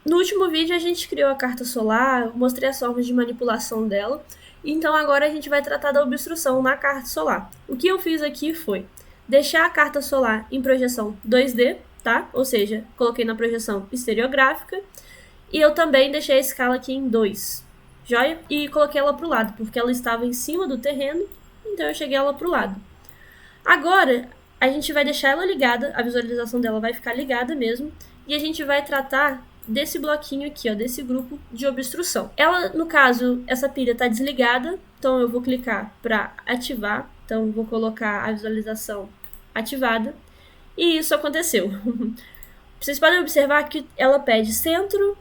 No último vídeo a gente criou a carta solar, mostrei as formas de manipulação dela, então agora a gente vai tratar da obstrução na carta solar. O que eu fiz aqui foi deixar a carta solar em projeção 2D, tá? Ou seja, coloquei na projeção estereográfica, e eu também deixei a escala aqui em 2, joia? E coloquei ela pro lado, porque ela estava em cima do terreno, então eu cheguei ela pro lado. Agora, a gente vai deixar ela ligada, a visualização dela vai ficar ligada mesmo, e a gente vai tratar desse bloquinho aqui, ó, desse grupo de obstrução. Ela, no caso, essa pilha está desligada, então eu vou clicar para ativar, então vou colocar a visualização ativada, e isso aconteceu. Vocês podem observar que ela pede centro,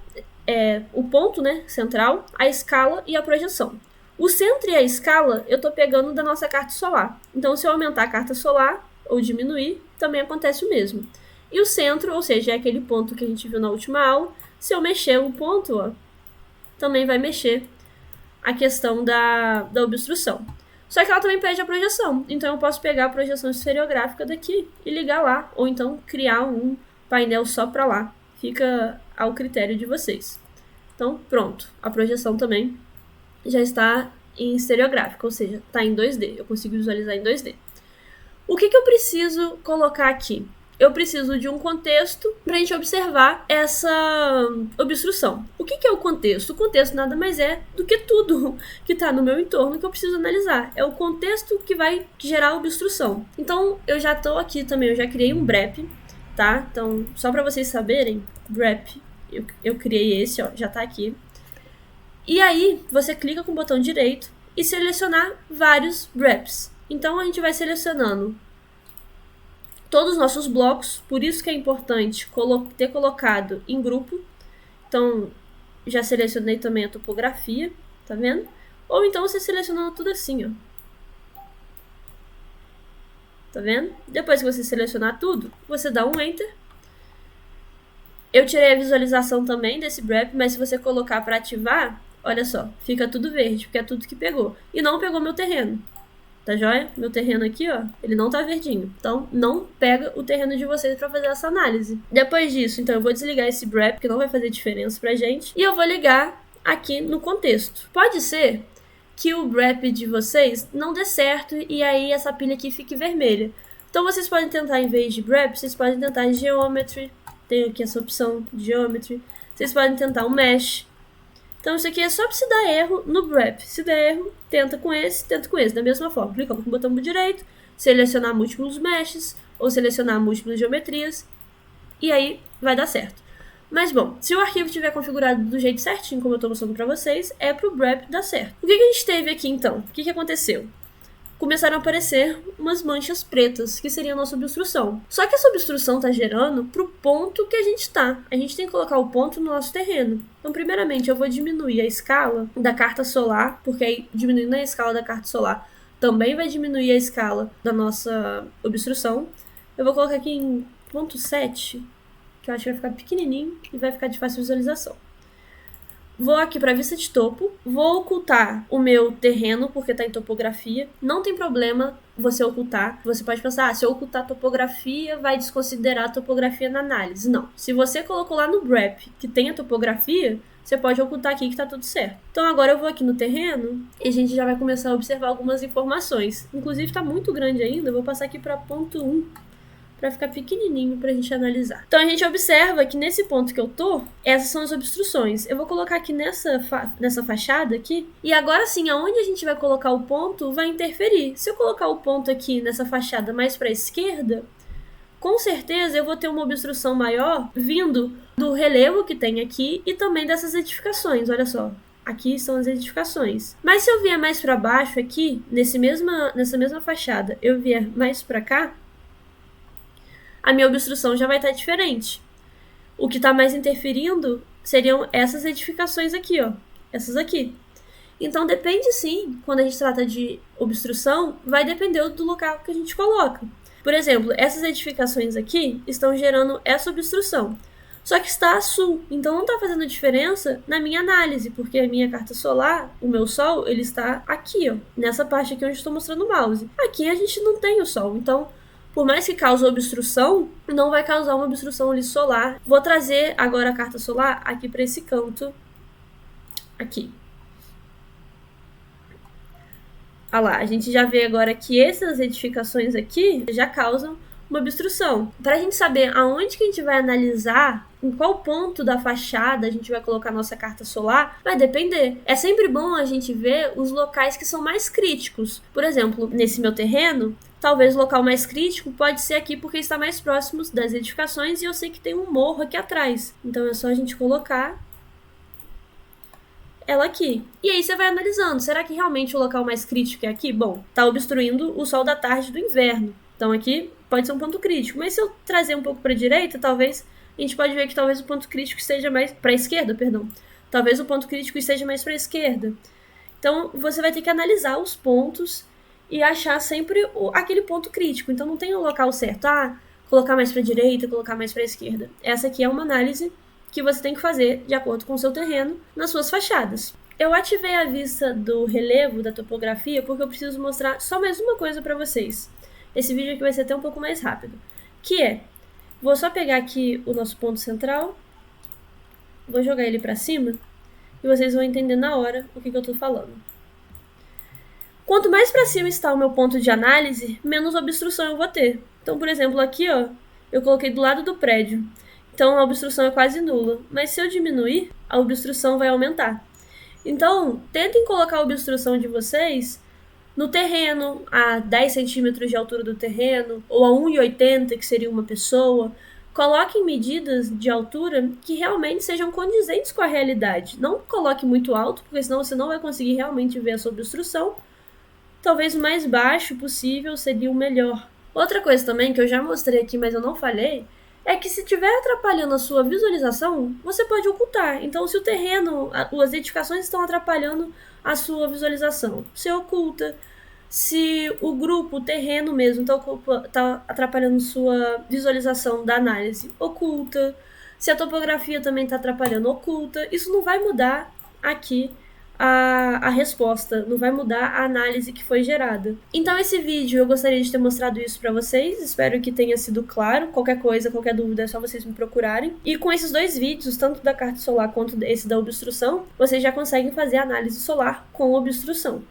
o ponto, né, central, a escala e a projeção. O centro e a escala eu estou pegando da nossa carta solar. Então, se eu aumentar a carta solar ou diminuir, também acontece o mesmo. E o centro, ou seja, é aquele ponto que a gente viu na última aula, se eu mexer o ponto, ó, também vai mexer a questão da obstrução. Só que ela também pede a projeção. Então, eu posso pegar a projeção estereográfica daqui e ligar lá. Ou então, criar um painel só para lá. Fica ao critério de vocês. Então, pronto. A projeção também já está em estereográfico, ou seja, está em 2D. Eu consigo visualizar em 2D. O que eu preciso colocar aqui? Eu preciso de um contexto para a gente observar essa obstrução. O que é o contexto? O contexto nada mais é do que tudo que está no meu entorno que eu preciso analisar. É o contexto que vai gerar a obstrução. Então, eu já estou aqui também, eu já criei um BREP, tá? Então, só para vocês saberem, BREP, eu criei esse, ó, já está aqui. E aí, você clica com o botão direito e selecionar vários BREPs. Então, a gente vai selecionando todos os nossos blocos, por isso que é importante ter colocado em grupo. Então, já selecionei também a topografia, tá vendo? Ou então você selecionando tudo assim, ó. Tá vendo? Depois que você selecionar tudo, você dá um Enter. Eu tirei a visualização também desse BREP, mas se você colocar para ativar, olha só, fica tudo verde, porque é tudo que pegou. E não pegou meu terreno. Tá joia? Meu terreno aqui, ó, ele não tá verdinho. Então, não pega o terreno de vocês pra fazer essa análise. Depois disso, então, eu vou desligar esse BREP, que não vai fazer diferença pra gente. E eu vou ligar aqui no contexto. Pode ser que o BREP de vocês não dê certo e aí essa pilha aqui fique vermelha. Então, vocês podem tentar, em vez de BREP, vocês podem tentar Geometry. Tem aqui essa opção, Geometry. Vocês podem tentar um Mesh. Então, isso aqui é só para se dar erro no BREP. Se der erro, tenta com esse. Da mesma forma, clicando com o botão direito, selecionar múltiplos meshes ou selecionar múltiplas geometrias e aí vai dar certo. Mas, bom, se o arquivo estiver configurado do jeito certinho, como eu estou mostrando para vocês, é para o BREP dar certo. O que a gente teve aqui, então? O que aconteceu? Começaram a aparecer umas manchas pretas, que seria a nossa obstrução. Só que essa obstrução está gerando para o ponto que a gente está. A gente tem que colocar o ponto no nosso terreno. Então, primeiramente, eu vou diminuir a escala da carta solar, porque aí, diminuindo a escala da carta solar, também vai diminuir a escala da nossa obstrução. Eu vou colocar aqui em 0.7, que eu acho que vai ficar pequenininho e vai ficar de fácil visualização. Vou aqui para vista de topo, vou ocultar o meu terreno, porque está em topografia. Não tem problema você ocultar. Você pode pensar, se eu ocultar a topografia, vai desconsiderar a topografia na análise. Não. Se você colocou lá no BREP que tem a topografia, você pode ocultar aqui que está tudo certo. Então agora eu vou aqui no terreno e a gente já vai começar a observar algumas informações. Inclusive está muito grande ainda, eu vou passar aqui para ponto 1. Para ficar pequenininho pra gente analisar. Então a gente observa que nesse ponto que eu tô, essas são as obstruções. Eu vou colocar aqui nessa fachada aqui, e agora sim, aonde a gente vai colocar o ponto vai interferir. Se eu colocar o ponto aqui nessa fachada mais pra esquerda, com certeza eu vou ter uma obstrução maior vindo do relevo que tem aqui e também dessas edificações, olha só. Aqui são as edificações. Mas se eu vier mais para baixo aqui, nessa mesma fachada, eu vier mais para cá, a minha obstrução já vai estar diferente. O que está mais interferindo seriam essas edificações aqui, ó. Essas aqui. Então, depende sim, quando a gente trata de obstrução, vai depender do local que a gente coloca. Por exemplo, essas edificações aqui estão gerando essa obstrução. Só que está a sul, então não está fazendo diferença na minha análise, porque a minha carta solar, o meu sol, ele está aqui, ó. Nessa parte aqui onde estou mostrando o mouse. Aqui a gente não tem o sol, então por mais que cause obstrução, não vai causar uma obstrução ali solar. Vou trazer agora a carta solar aqui para esse canto. Aqui. Olha lá, a gente já vê agora que essas edificações aqui já causam uma obstrução. Para a gente saber aonde que a gente vai analisar, em qual ponto da fachada a gente vai colocar a nossa carta solar, vai depender. É sempre bom a gente ver os locais que são mais críticos. Por exemplo, nesse meu terreno, talvez o local mais crítico pode ser aqui porque está mais próximo das edificações e eu sei que tem um morro aqui atrás. Então é só a gente colocar ela aqui. E aí você vai analisando, será que realmente o local mais crítico é aqui? Bom, tá obstruindo o sol da tarde do inverno. Então aqui pode ser um ponto crítico. Mas se eu trazer um pouco para a direita, talvez a gente pode ver que talvez o ponto crítico esteja mais para a esquerda, perdão. Talvez o ponto crítico esteja mais para a esquerda. Então você vai ter que analisar os pontos e achar sempre aquele ponto crítico. Então não tem o local certo. Colocar mais para a direita, colocar mais para a esquerda. Essa aqui é uma análise que você tem que fazer de acordo com o seu terreno nas suas fachadas. Eu ativei a vista do relevo, da topografia, porque eu preciso mostrar só mais uma coisa para vocês. Esse vídeo aqui vai ser até um pouco mais rápido. Que é, vou só pegar aqui o nosso ponto central, vou jogar ele para cima, e vocês vão entender na hora o que eu estou falando. Quanto mais para cima está o meu ponto de análise, menos obstrução eu vou ter. Então, por exemplo, aqui ó, eu coloquei do lado do prédio. Então a obstrução é quase nula, mas se eu diminuir, a obstrução vai aumentar. Então, tentem colocar a obstrução de vocês no terreno, a 10 centímetros de altura do terreno, ou a 1,80, que seria uma pessoa. Coloquem medidas de altura que realmente sejam condizentes com a realidade. Não coloque muito alto, porque senão você não vai conseguir realmente ver essa obstrução. Talvez o mais baixo possível seria o melhor. Outra coisa também que eu já mostrei aqui, mas eu não falei, é que se estiver atrapalhando a sua visualização, você pode ocultar. Então, se o terreno, as edificações estão atrapalhando a sua visualização, você oculta. Se o grupo, o terreno mesmo, está atrapalhando sua visualização da análise, oculta. Se a topografia também está atrapalhando, oculta. Isso não vai mudar aqui a resposta, não vai mudar a análise que foi gerada. Então esse vídeo eu gostaria de ter mostrado isso para vocês, espero que tenha sido claro. Qualquer coisa, qualquer dúvida é só vocês me procurarem. E com esses dois vídeos, tanto da carta solar quanto esse da obstrução, vocês já conseguem fazer a análise solar com obstrução.